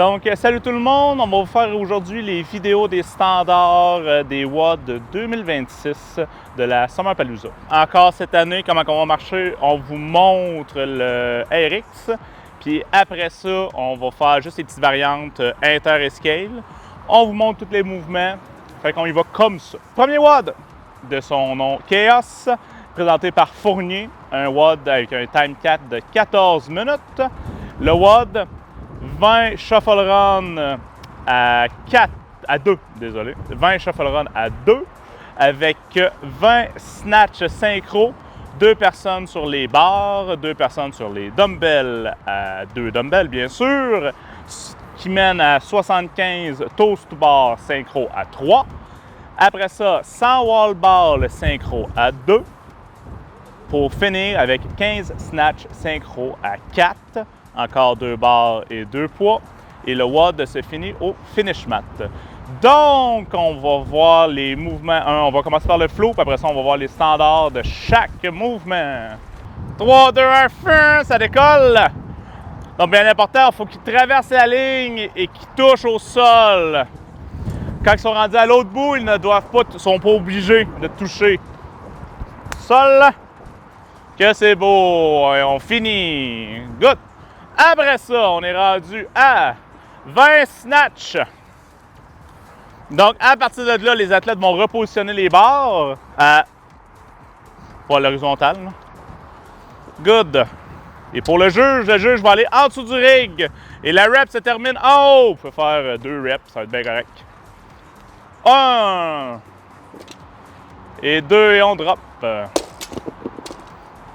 Donc, salut tout le monde! On va vous faire aujourd'hui les vidéos des standards des WOD 2026 de la Summerpalooza. Encore cette année, comment on va marcher? On vous montre le RX, puis après ça, on va faire juste les petites variantes inter et scale. On vous montre tous les mouvements, fait qu'on y va comme ça. Premier WOD de son nom Chaos, présenté par Fournier, un WOD avec un time cap de 14 minutes. Le WOD 20 shuffle run à 2, désolé. 20 shuffle run à 2 avec 20 snatch synchro, 2 personnes sur les barres, 2 personnes sur les dumbbells à 2 dumbbells bien sûr, qui mène à 75 toast to bar synchro à 3. Après ça, 100 wall ball synchro à 2 pour finir avec 15 snatch synchro à 4. Encore 2 barres et 2 poids. Et le WOD se finit au finish mat. Donc, on va voir les mouvements. On va commencer par le flow, puis après ça, on va voir les standards de chaque mouvement. 3, 2, 1, fin, ça décolle. Donc, bien important, il faut qu'ils traversent la ligne et qu'ils touchent au sol. Quand ils sont rendus à l'autre bout, ils ne doivent pas, sont pas obligés de toucher. Sol. Que c'est beau. Et on finit. Good. Après ça, on est rendu à 20 snatch. Donc, à partir de là, les athlètes vont repositionner les barres à l'horizontale. Good. Et pour le juge va aller en dessous du rig. Et la rep se termine en haut. On peut faire 2 reps, ça va être bien correct. 1. Et 2 et on drop.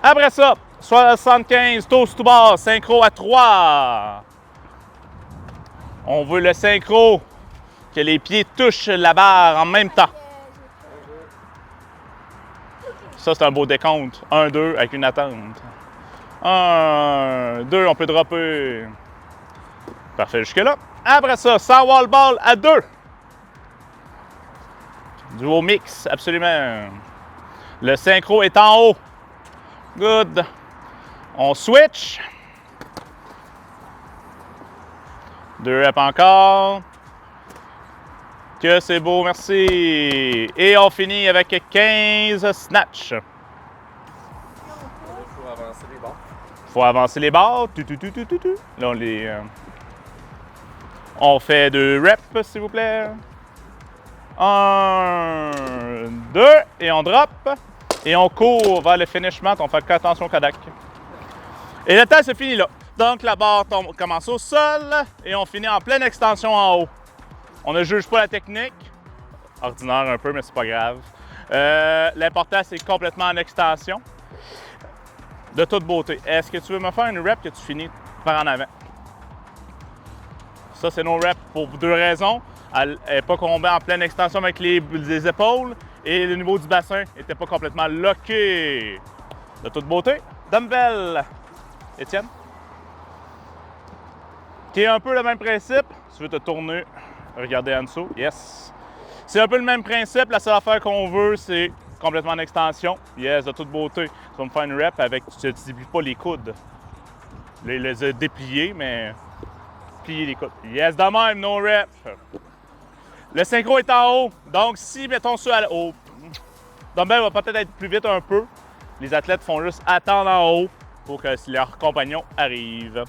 Après ça, 75 toast to bar, synchro à 3. On veut le synchro, que les pieds touchent la barre en même temps. Ça, c'est un beau décompte. 1, 2 avec une attente. 1, 2, on peut dropper. Parfait jusque-là. Après ça, 100 wall ball à 2. Duo mix, absolument. Le synchro est en haut. Good. On switch. 2 reps encore. Que c'est beau, merci. Et on finit avec 15 snatch. Il faut avancer les barres. Faut avancer les barres. Là, on fait 2 reps, s'il vous plaît. 1, 2, et on drop. Et on court vers le finish mat. On fait attention au Kodak. Et le temps se finit là. Donc, la barre commence au sol et on finit en pleine extension en haut. On ne juge pas la technique. Ordinaire un peu, mais c'est pas grave. L'important, c'est complètement en extension. De toute beauté. Est-ce que tu veux me faire une rep que tu finis par en avant? Ça, c'est nos reps pour 2 raisons. Elle n'est pas tombée en pleine extension avec les épaules et le niveau du bassin n'était pas complètement locké. De toute beauté. Dumbbell. Étienne? Qui est un peu le même principe. Si tu veux te tourner, regarder en dessous. Yes. C'est un peu le même principe. La seule affaire qu'on veut, c'est complètement en extension. Yes, de toute beauté. Tu vas me faire une rep avec. Tu ne déplies pas les coudes. Les déplier, mais plier les coudes. Yes, de même, no rep. Le synchro est en haut. Donc, si, mettons ça à haut, dumbbell va peut-être être plus vite un peu. Les athlètes font juste attendre en haut pour que leurs compagnons arrivent.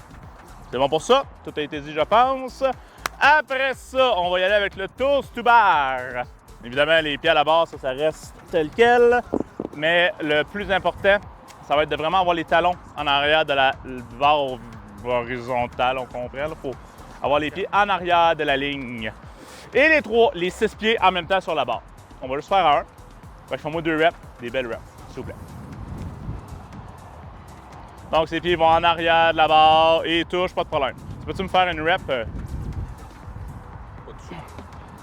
C'est bon pour ça. Tout a été dit, je pense. Après ça, on va y aller avec le toast to bar. Évidemment, les pieds à la barre, ça reste tel quel. Mais le plus important, ça va être de vraiment avoir les talons en arrière de la barre horizontale, on comprend. Il faut avoir les pieds en arrière de la ligne. Et les 6 pieds en même temps sur la barre. On va juste faire un. Fait que fais-moi 2 reps, des belles reps, s'il vous plaît. Donc, ces pieds vont en arrière de la barre et touchent, pas de problème. Peux-tu me faire une rep? Pas touché.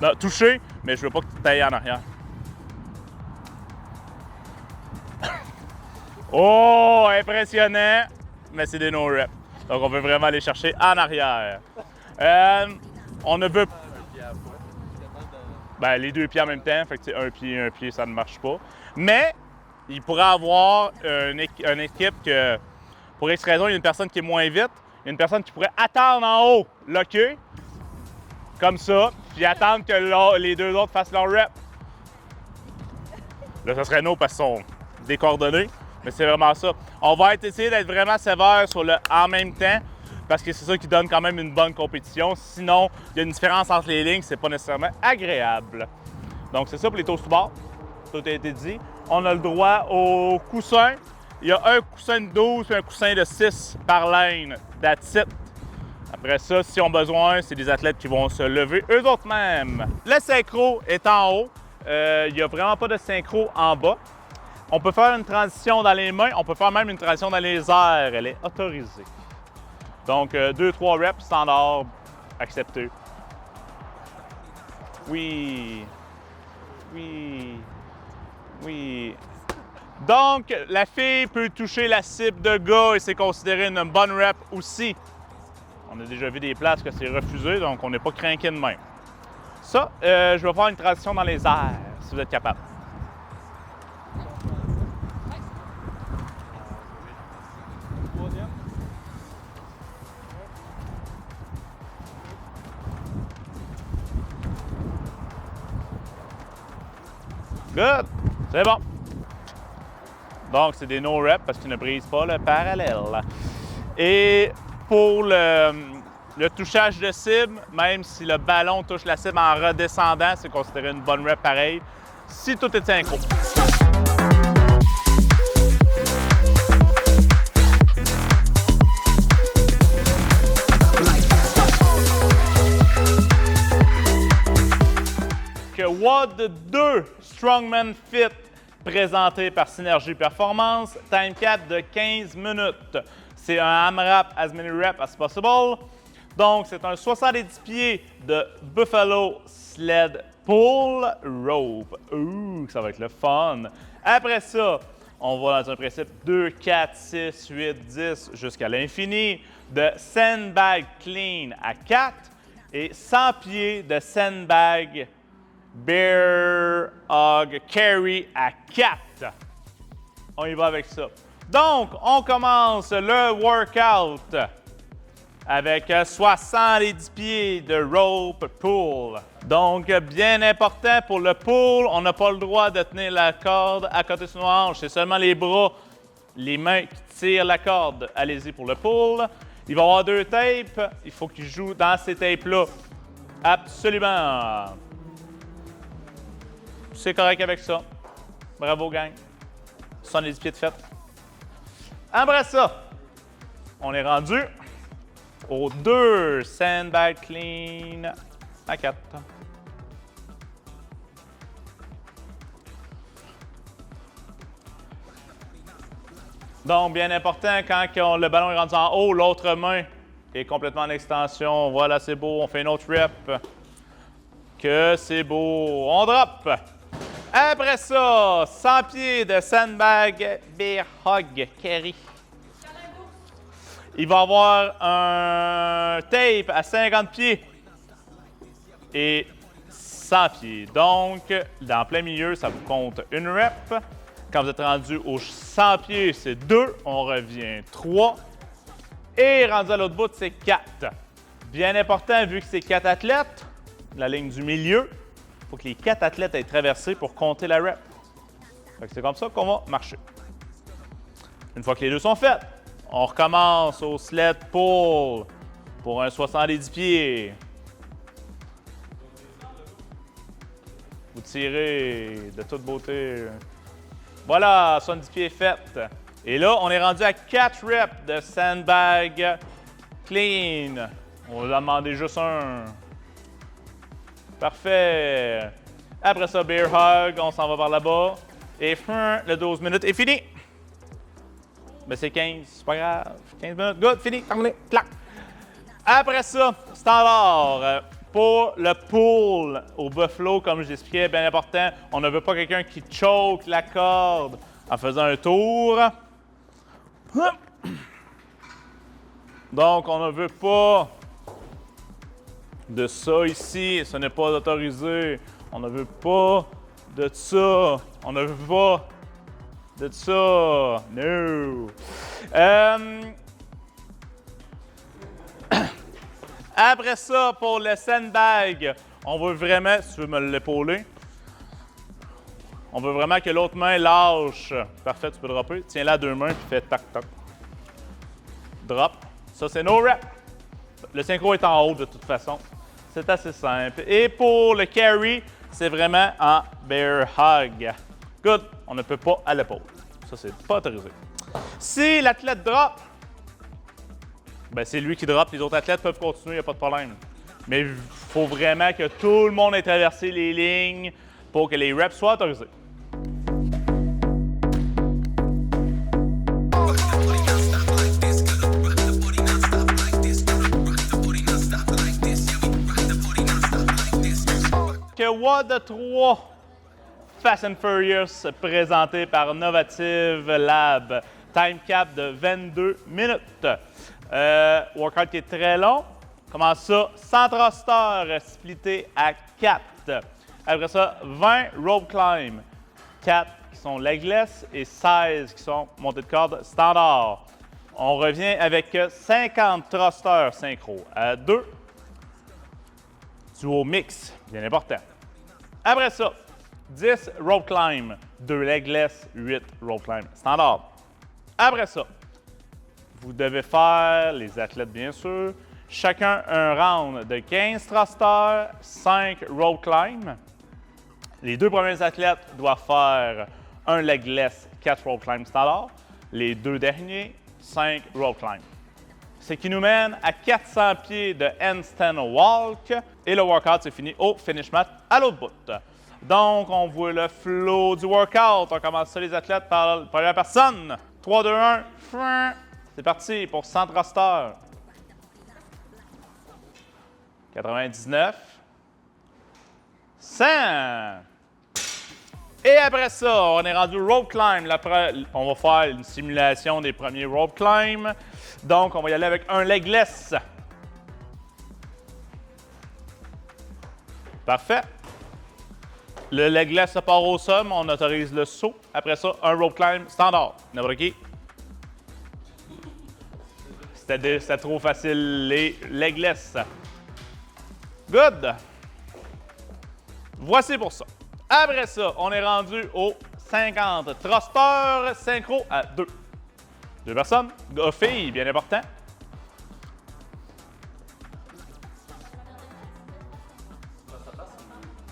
Non, toucher, mais je veux pas que tu t'ailles en arrière. Oh, impressionnant! Mais c'est des no-reps. Donc, on veut vraiment aller chercher en arrière. On ne veut pas. Ben, les 2 pieds en même temps, fait que un pied, ça ne marche pas. Mais, il pourrait avoir une équipe que, pour X raison, il y a une personne qui est moins vite, il y a une personne qui pourrait attendre en haut, locké, comme ça, puis attendre que les deux autres fassent leur rep. Là, ça serait no parce qu'ils sont décoordonnés, mais c'est vraiment ça. On va essayer d'être vraiment sévère sur le en même temps, parce que c'est ça qui donne quand même une bonne compétition. Sinon, il y a une différence entre les lignes, c'est pas nécessairement agréable. Donc, c'est ça pour les toasts to bar. Tout a été dit. On a le droit au coussin. Il y a un coussin de 12 et un coussin de 6 par lane. That's it. Après ça, si on a besoin, c'est des athlètes qui vont se lever eux autres mêmes. Le synchro est en haut. Il n'y a vraiment pas de synchro en bas. On peut faire une transition dans les mains. On peut faire même une transition dans les airs. Elle est autorisée. Donc, 2-3 reps standard accepté. Oui. Oui. Oui. Donc, la fille peut toucher la cible de gars et c'est considéré une bonne rep aussi. On a déjà vu des places que c'est refusé, donc on n'est pas craqué de même. Ça, je vais faire une transition dans les airs, si vous êtes capable. Good! C'est bon. Donc, c'est des no-reps parce qu'ils ne brisent pas le parallèle. Et pour le touchage de cible, même si le ballon touche la cible en redescendant, c'est considéré une bonne rep pareil, si tout est synchro. Que WOD 2 Strongman Fit présenté par Synergie Performance, time cap de 15 minutes. C'est un AMRAP as many reps as possible. Donc, c'est un 70 pieds de Buffalo Sled Pull Rope. Ouh, ça va être le fun. Après ça, on va dans un principe 2, 4, 6, 8, 10 jusqu'à l'infini de Sandbag Clean à 4 et 100 pieds de Sandbag Bear Hug Carry à 4. On y va avec ça. Donc, on commence le workout avec 70 pieds de rope pull. Donc, bien important pour le pull, on n'a pas le droit de tenir la corde à côté de son hanche. C'est seulement les bras, les mains qui tirent la corde. Allez-y pour le pull. Il va y avoir 2 tapes. Il faut qu'il joue dans ces tapes-là. Absolument. C'est correct avec ça. Bravo, gang. 70 pieds de fête. Après ça, on est rendu aux 2 Sandbag Clean à 4. Donc, bien important, quand le ballon est rendu en haut, l'autre main est complètement en extension. Voilà, c'est beau. On fait une autre rep. Que c'est beau. On drop. Après ça, 100 pieds de Sandbag Bear Hug Carry. Il va y avoir un tape à 50 pieds et 100 pieds. Donc, dans plein milieu, ça vous compte une rep. Quand vous êtes rendu aux 100 pieds, c'est 2. On revient 3. Et rendu à l'autre bout, c'est 4. Bien important, vu que c'est 4 athlètes, la ligne du milieu, il faut que les 4 athlètes aient traversé pour compter la rep. C'est comme ça qu'on va marcher. Une fois que les deux sont faits, on recommence au sled pull pour un 70 pieds. Vous tirez de toute beauté. Voilà, 70 pieds fait. Et là, on est rendu à 4 reps de Sandbag Clean. On va en demander juste un. Parfait. Après ça, Bear Hug, on s'en va par là-bas. Et le 12 minutes est fini. Ben c'est 15, c'est pas grave. 15 minutes, good, fini, terminé, clac. Après ça, standard. Pour le pull au buffalo, comme je l'expliquais, bien important, on ne veut pas quelqu'un qui choke la corde en faisant un tour. Donc, on ne veut pas de ça ici, ce n'est pas autorisé. On ne veut pas de ça. On ne veut pas de ça. No. Après ça, pour le sandbag, on veut vraiment, si tu veux me l'épauler, on veut vraiment que l'autre main lâche. Parfait, tu peux dropper. Tiens-la à deux mains puis fais tac, tac. Drop. Ça, c'est no rep. Le synchro est en haut de toute façon. C'est assez simple. Et pour le carry, c'est vraiment en bear hug. Good. On ne peut pas à l'épaule. Ça, c'est pas autorisé. Si l'athlète drop, ben c'est lui qui drop. Les autres athlètes peuvent continuer, il n'y a pas de problème. Mais il faut vraiment que tout le monde ait traversé les lignes pour que les reps soient autorisés. WOD 3 Fast and Furious présenté par Novative Lab. Time cap de 22 minutes. Workout qui est très long. Comment ça? 100 thrusters splittés à 4. Après ça, 20 rope climb. 4 qui sont legless et 16 qui sont montées de corde standard. On revient avec 50 thrusters synchro à 2. Duo mix, bien important. Après ça, 10 rope climb, 2 legless, 8 rope climb standard. Après ça, vous devez faire, les athlètes bien sûr, chacun un round de 15 thrusters, 5 rope climb. Les deux premiers athlètes doivent faire un legless, 4 rope climb standard. Les deux derniers, 5 rope climb. Ce qui nous mène à 400 pieds de handstand walk. Et le workout, c'est fini au finish mat à l'autre bout. Donc, on voit le flow du workout. On commence ça, les athlètes, par la première personne. 3, 2, 1. C'est parti pour 100 thrusters. 99. 100. Et après ça, on est rendu rope climb. On va faire une simulation des premiers rope climb. Donc, on va y aller avec un legless. Parfait. Le legless se part au sol, on autorise le saut. Après ça, un rope climb standard. N'importe qui. C'était trop facile, les legless. Good. Voici pour ça. Après ça, on est rendu aux 50 thrusters synchro à 2. Deux personnes. Filles, bien important.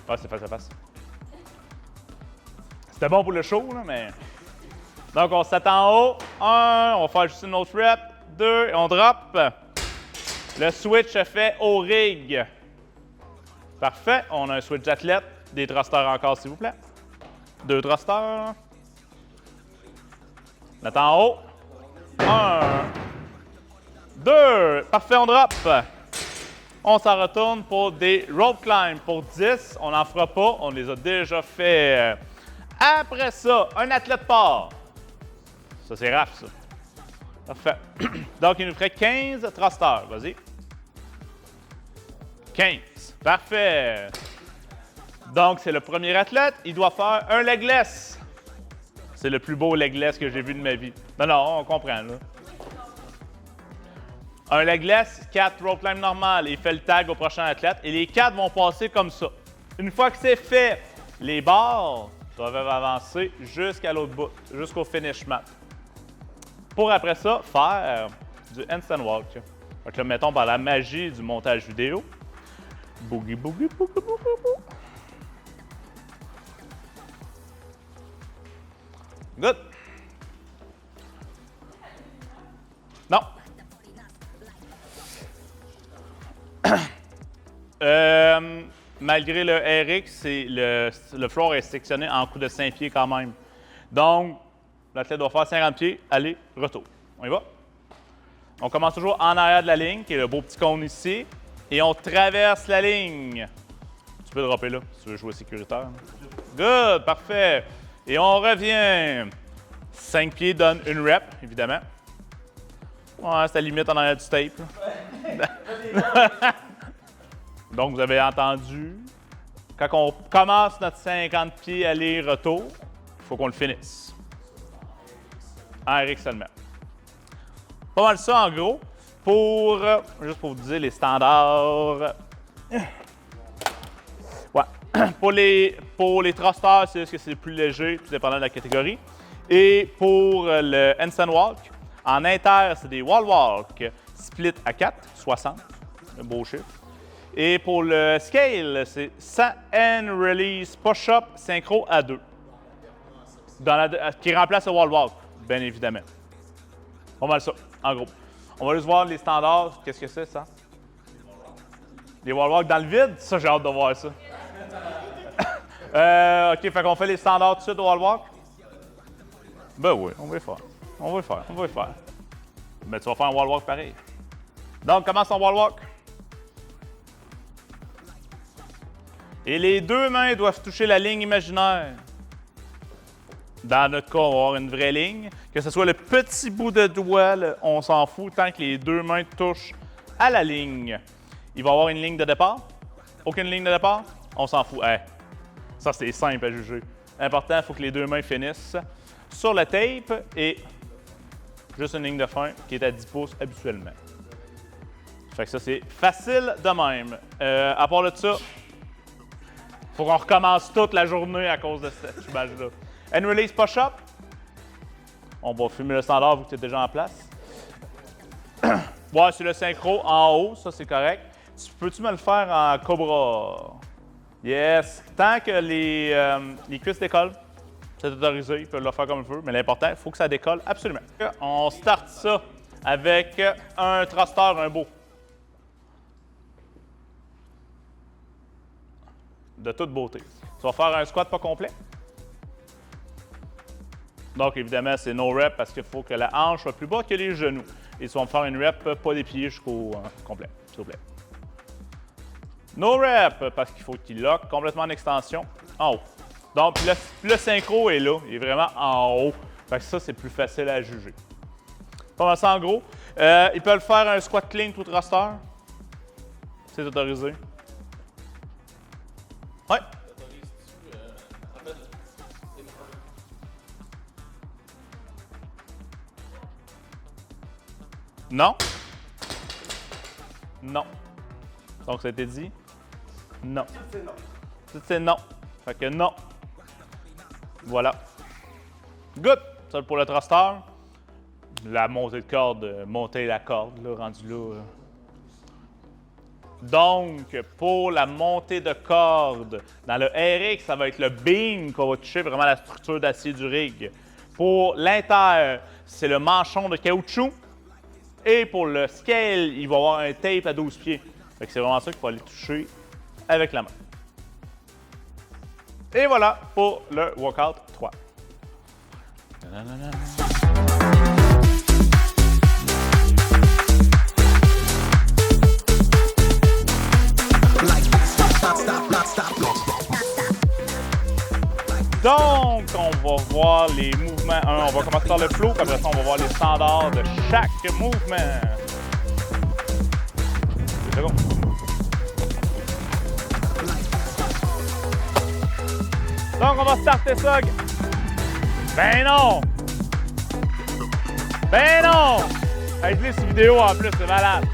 Ah, c'est face à face. C'était bon pour le show, là, mais... Donc, on s'attend en haut. 1, on va faire juste une autre rep. 2, et on drop. Le switch se fait au rig. Parfait. On a un switch d'athlète. Des thrusters encore, s'il vous plaît. 2 thrusters. On attend en haut. 1, 2. Parfait, on drop. On s'en retourne pour des rope climb. Pour 10, on n'en fera pas. On les a déjà fait. Après ça, un athlète part. Ça, c'est raf, ça. Parfait. Donc, il nous ferait 15 thrusters. Vas-y. 15. Parfait. Donc, c'est le premier athlète. Il doit faire un legless. C'est le plus beau legless que j'ai vu de ma vie. Non, on comprend, là. Un legless, 4 rope climb normal. Il fait le tag au prochain athlète. Et les 4 vont passer comme ça. Une fois que c'est fait, les barres doivent avancer jusqu'à l'autre bout, jusqu'au finish mat. Pour après ça, faire du handstand walk. Donc là, mettons par la magie du montage vidéo. Boogie, boogie, boogie, boogie, boogie. Good. Non. Malgré le RX, le floor est sectionné en coup de 5 pieds quand même. Donc, l'athlète doit faire 50 pieds, aller, retour. On y va? On commence toujours en arrière de la ligne, qui est le beau petit cône ici, et on traverse la ligne. Tu peux dropper là, si tu veux jouer sécuritaire. Good, parfait. Et on revient. 5 pieds donne une rep, évidemment. Ouais, c'est la limite en arrière du tape. Donc, vous avez entendu, quand on commence notre 50 pieds aller-retour, il faut qu'on le finisse. En RX seulement. Pas mal ça, en gros. juste pour vous dire les standards. Ouais. Pour les thrusters, c'est juste que c'est plus léger, tout dépendant de la catégorie. Et pour le handstand walk, en inter, c'est des wall walk split à 4, 60, un beau chiffre. Et pour le scale, c'est 100 and release push-up synchro à 2. Qui remplace le wall walk, bien évidemment. Pas mal ça, en gros. On va juste voir les standards. Qu'est-ce que c'est, ça? Les wall walk dans le vide? Ça, j'ai hâte de voir ça. OK, fait qu'on fait les standards tout de suite au wall walk? Ben oui, on va les faire. On va les faire. Mais tu vas faire un wall walk pareil. Donc, commence ton wall walk. Et les deux mains doivent toucher la ligne imaginaire. Dans notre cas, on va avoir une vraie ligne. Que ce soit le petit bout de doigt, on s'en fout tant que les deux mains touchent à la ligne. Il va y avoir une ligne de départ. Aucune ligne de départ, on s'en fout. Hey, ça, c'est simple à juger. L'important, il faut que les deux mains finissent sur le tape et juste une ligne de fin qui est à 10 pouces habituellement. Fait que ça, c'est facile de même. À part de ça, il faut qu'on recommence toute la journée à cause de cette image-là. And release push-up. On va filmer le standard vu que tu es déjà en place. Ouais, c'est le synchro en haut, ça c'est correct. Peux-tu me le faire en cobra? Yes. Tant que les cuisses décollent, c'est autorisé, ils peuvent le faire comme ils veulent, mais l'important, il faut que ça décolle absolument. On start ça avec un thruster, un beau. De toute beauté. Tu vas faire un squat pas complet. Donc, évidemment, c'est no rep parce qu'il faut que la hanche soit plus bas que les genoux. Et tu vas me faire une rep pas des pieds jusqu'au complet, s'il vous plaît. No rep parce qu'il faut qu'il lock complètement en extension en haut. Donc, le synchro est là, il est vraiment en haut. Fait que ça, c'est plus facile à juger. Pas mal ça en gros. Ils peuvent faire un squat clean tout thruster. C'est autorisé. Ouais. Non. Non. Donc, ça a été dit? Non. Tout c'est non. Fait que non. Voilà. Good. Ça pour le thruster. La montée de corde, monter la corde, là, rendu là. Donc, pour la montée de corde, dans le RX, ça va être le beam qu'on va toucher vraiment la structure d'acier du rig. Pour l'inter, c'est le manchon de caoutchouc. Et pour le scale, il va y avoir un tape à 12 pieds. Fait que c'est vraiment ça qu'il faut aller toucher avec la main. Et voilà pour le workout 3. Donc, on va voir les mouvements. On va commencer par le flow, puis après ça, on va voir les standards de chaque mouvement. C'est bon. Donc, on va starter ça. Ben non! Ben non! Avec les vidéos en plus, c'est malade.